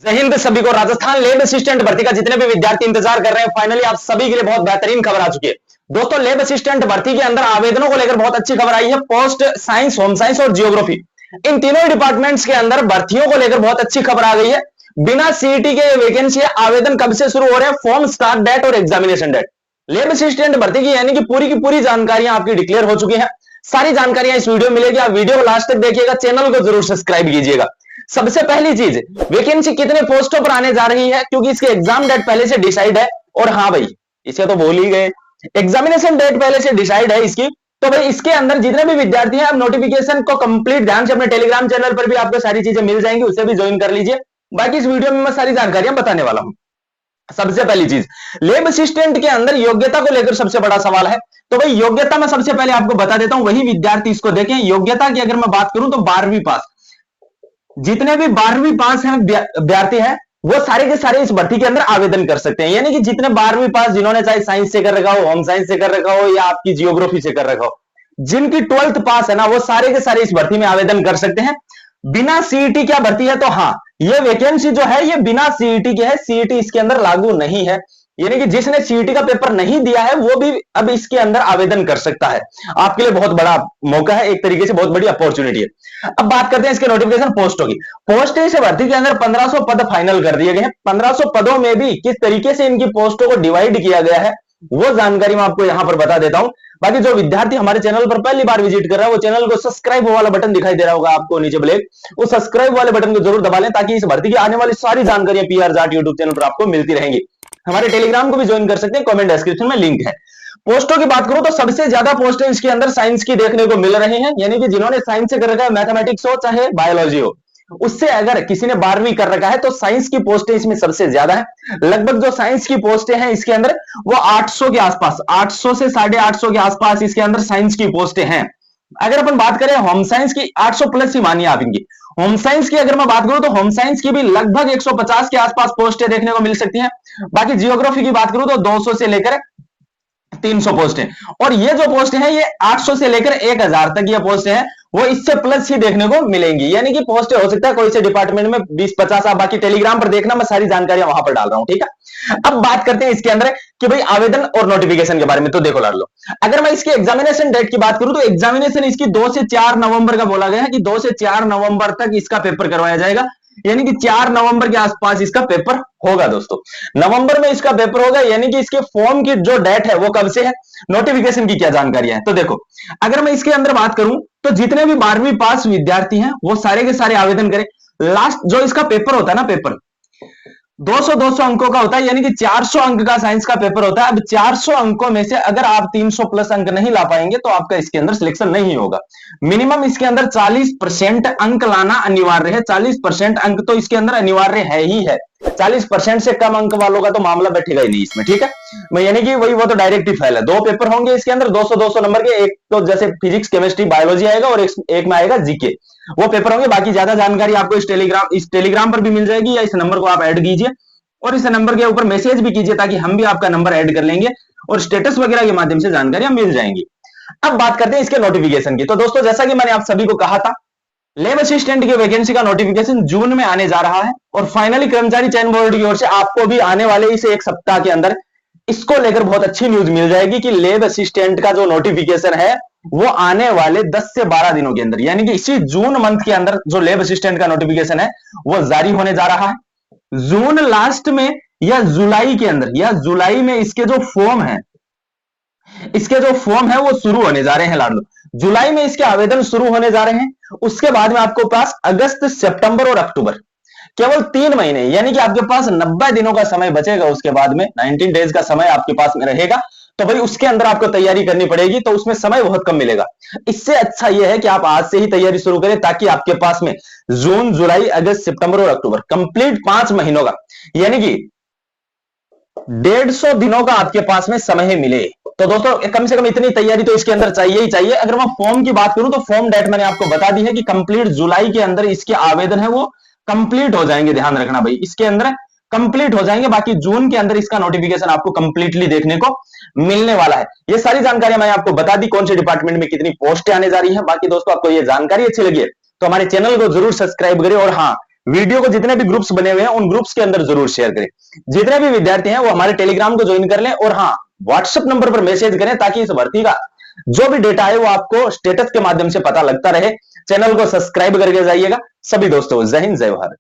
जय हिंद सभी को। राजस्थान लैब असिस्टेंट भर्ती का जितने भी विद्यार्थी इंतजार कर रहे हैं, फाइनली आप सभी के लिए बहुत बेहतरीन खबर आ चुकी है। दोस्तों, लैब असिस्टेंट भर्ती के अंदर आवेदनों को लेकर बहुत अच्छी खबर आई है। पोस्ट साइंस, होम साइंस और जियोग्राफी, इन तीनों डिपार्टमेंट्स के अंदर भर्तियों को लेकर बहुत अच्छी खबर आ गई है। बिना सीईटी के ये वैकेंसी है। आवेदन कब से शुरू हो रहे हैं, फॉर्म स्टार्ट डेट और एग्जामिनेशन डेट। लैब असिस्टेंट भर्ती की यानी कि पूरी की पूरी जानकारियां आपकी डिक्लेयर हो चुकी है। सारी जानकारियां इस वीडियो में मिलेगी। आप वीडियो को लास्ट तक देखिएगा, चैनल को जरूर सब्सक्राइब कीजिएगा। सबसे पहली चीज, वैकेंसी कितने पोस्टों पर आने जा रही है, क्योंकि इसके एग्जाम डेट पहले से डिसाइड है। और हाँ भाई, इसे तो भूल ही गए, एग्जामिनेशन डेट पहले से डिसाइड है इसकी। तो भाई इसके अंदर जितने भी विद्यार्थी हैं, आप नोटिफिकेशन को कंप्लीट ध्यान से अपने टेलीग्राम चैनल पर भी आपको सारी चीजें मिल जाएंगी, उसे भी ज्वाइन कर लीजिए। बाकी इस वीडियो में मैं सारी जानकारियां बताने वाला हूं। सबसे पहली चीज, लैब असिस्टेंट के अंदर योग्यता को लेकर सबसे बड़ा सवाल है। तो भाई योग्यता मैं सबसे पहले आपको बता देता हूं, वही विद्यार्थी इसको देखें। योग्यता की अगर मैं बात करूं तो 12वीं पास, जितने भी 12वीं पास हैं विद्यार्थी हैं, वो सारे के सारे इस भर्ती के अंदर आवेदन कर सकते हैं। यानी कि जितने 12वीं पास, जिन्होंने चाहे साइंस से कर रखा हो, होम साइंस से कर रखा हो या आपकी जियोग्राफी से कर रखा हो, जिनकी 12th पास है ना, वो सारे के सारे इस भर्ती में आवेदन कर सकते हैं। बिना सीईटी क्या भर्ती है, तो हाँ, ये वैकेंसी जो है ये बिना सीईटी के है। सीईटी इसके अंदर लागू नहीं है। यानी कि जिसने सीईटी का पेपर नहीं दिया है वो भी अब इसके अंदर आवेदन कर सकता है। आपके लिए बहुत बड़ा मौका है, एक तरीके से बहुत बड़ी अपॉर्चुनिटी है। अब बात करते हैं इसके नोटिफिकेशन पोस्टों की। पोस्ट से भर्ती के अंदर 1500 पद फाइनल कर दिए गए हैं। 1500 पदों में भी किस तरीके से इनकी पोस्टों को डिवाइड किया गया है, वो जानकारी मैं आपको यहां पर बता देता हूं। बाकी जो विद्यार्थी हमारे चैनल पर पहली बार विजिट कर रहा है, वो चैनल को सब्सक्राइब वाला बटन दिखाई दे रहा होगा आपको नीचे ब्लैक, वो सब्सक्राइब वाले बटन को जरूर दबा लें, ताकि इस भर्ती की आने वाली सारी जानकारियां पीआर जाट यूट्यूब चैनल पर आपको मिलती रहेंगी। हमारे टेलीग्राम को भी ज्वाइन कर सकते हैं, कमेंट डिस्क्रिप्शन में लिंक है। पोस्टों की बात करूं तो सबसे ज्यादा पोस्टें इसके अंदर साइंस की देखने को मिल रही हैं। यानी कि जिन्होंने साइंस से कर रखा है, मैथमेटिक्स हो चाहे बायोलॉजी हो, उससे अगर किसी ने 12वीं कर रखा है तो साइंस की पोस्टें इसमें सबसे ज्यादा है। लगभग जो साइंस की पोस्टें हैं इसके अंदर वो 800 के आसपास, 800 से 850 के आसपास इसके अंदर साइंस की पोस्टें हैं। अगर अपन बात करें होम साइंस की, 800 प्लस ही मानिए आप इनकी। होम साइंस की अगर मैं बात करूं तो होम साइंस की भी लगभग 150 के आसपास पोस्टें देखने को मिल सकती हैं। बाकी जियोग्राफी की बात करूं तो 200 से लेकर 300 पोस्ट है। और ये जो पोस्ट है ये 800 से लेकर 1000 तक ये पोस्ट है, वो इससे प्लस ही देखने को मिलेंगी। यानी कि पोस्ट हो सकता है कोई से डिपार्टमेंट में 20-50। आप बाकी टेलीग्राम पर देखना, मैं सारी जानकारियां वहां पर डाल रहा हूं, ठीक है। अब बात करते हैं इसके अंदर कि भाई आवेदन और नोटिफिकेशन के बारे में। तो देखो लाड लो, अगर मैं इसके एग्जामिनेशन डेट की बात करूं तो एग्जामिनेशन इसकी 2 से 4 नवंबर का बोला गया है कि 2 से 4 नवंबर तक इसका पेपर करवाया जाएगा। यानी कि 4 नवंबर के आसपास इसका पेपर होगा। दोस्तों, नवंबर में इसका पेपर होगा। यानी कि इसके फॉर्म की जो डेट है वो कब से है, नोटिफिकेशन की क्या जानकारी है। तो देखो, अगर मैं इसके अंदर बात करूं तो जितने भी 12वीं पास विद्यार्थी हैं वो सारे के सारे आवेदन करें। लास्ट जो इसका पेपर होता है ना, पेपर 200 अंकों का होता है। यानी कि 400 अंक का साइंस का पेपर होता है। अब 400 अंकों में से अगर आप 300 प्लस अंक नहीं ला पाएंगे तो आपका इसके अंदर सिलेक्शन नहीं होगा। मिनिमम इसके अंदर 40% अंक लाना अनिवार्य है। 40% अंक तो इसके अंदर अनिवार्य है ही है। 40% से कम अंक वालों का तो मामला बैठेगा ही नहीं इसमें, ठीक है। यानी कि वही, वो तो डायरेक्ट ही फेल है। 2 पेपर होंगे इसके अंदर 200 नंबर के। एक तो जैसे फिजिक्स, केमिस्ट्री, बायोलॉजी आएगा और एक में आएगा जीके, वो पेपर होंगे। बाकी ज्यादा जानकारी आपको इस टेलीग्राम पर भी मिल जाएगी, या इस नंबर को आप ऐड कीजिए और इस नंबर के ऊपर मैसेज भी कीजिए, ताकि हम भी आपका नंबर ऐड कर लेंगे और स्टेटस वगैरह के माध्यम से जानकारियां मिल जाएंगी। अब बात करते हैं इसके नोटिफिकेशन की। तो दोस्तों, जैसा कि मैंने आप सभी को कहा था, लैब असिस्टेंट की वैकेंसी का नोटिफिकेशन जून में आने जा रहा है। और फाइनली कर्मचारी चयन बोर्ड की ओर से आपको भी आने वाले इस एक सप्ताह के अंदर इसको लेकर बहुत अच्छी न्यूज मिल जाएगी कि लैब असिस्टेंट का जो नोटिफिकेशन है वो आने वाले 10 से 12 दिनों के अंदर, यानी कि इसी जून मंथ के अंदर जो लैब असिस्टेंट का नोटिफिकेशन है वो जारी होने जा रहा है। जून लास्ट में या जुलाई के अंदर, या जुलाई में इसके जो फॉर्म है वो शुरू होने जा रहे हैं लाडलो। जुलाई में इसके आवेदन शुरू होने जा रहे हैं। उसके बाद में आपको पास अगस्त, सितंबर और अक्टूबर, केवल 3 महीने, यानी कि आपके पास 90 दिनों का समय बचेगा। उसके बाद में 19 डेज का समय आपके पास में रहेगा। तो भाई उसके अंदर आपको तैयारी करनी पड़ेगी, तो उसमें समय बहुत कम मिलेगा। इससे अच्छा यह है कि आप आज से ही तैयारी शुरू करें, ताकि आपके पास में जून, जुलाई, अगस्त, सितंबर और अक्टूबर, कंप्लीट 5 महीनों का, यानी कि 150 दिनों का आपके पास में समय मिले। तो दोस्तों, कम से कम इतनी तैयारी तो इसके अंदर चाहिए ही चाहिए। अगर मैं फॉर्म की बात करूं तो फॉर्म डेट मैंने आपको बता दी है कि कंप्लीट जुलाई के अंदर इसके आवेदन है वो कंप्लीट हो जाएंगे। ध्यान रखना भाई, इसके अंदर कंप्लीट हो जाएंगे। बाकी जून के अंदर इसका नोटिफिकेशन आपको कंप्लीटली देखने को मिलने वाला है। ये सारी जानकारी मैंने आपको बता दी, कौन से डिपार्टमेंट में कितनी पोस्टें आने जा रही है। बाकी दोस्तों, आपको ये जानकारी अच्छी लगी है तो हमारे चैनल को जरूर सब्सक्राइब करें। और हाँ, वीडियो को जितने भी ग्रुप्स बने हुए हैं उन ग्रुप्स के अंदर जरूर शेयर करें। जितने भी विद्यार्थी हैं वो हमारे टेलीग्राम को ज्वाइन कर लें और हाँ, व्हाट्सएप नंबर पर मैसेज करें ताकि इस भर्ती का जो भी डेटा है वो आपको स्टेटस के माध्यम से पता लगता रहे। चैनल को सब्सक्राइब करके जाइएगा। सभी दोस्तों, जय हिंद, जय भारत।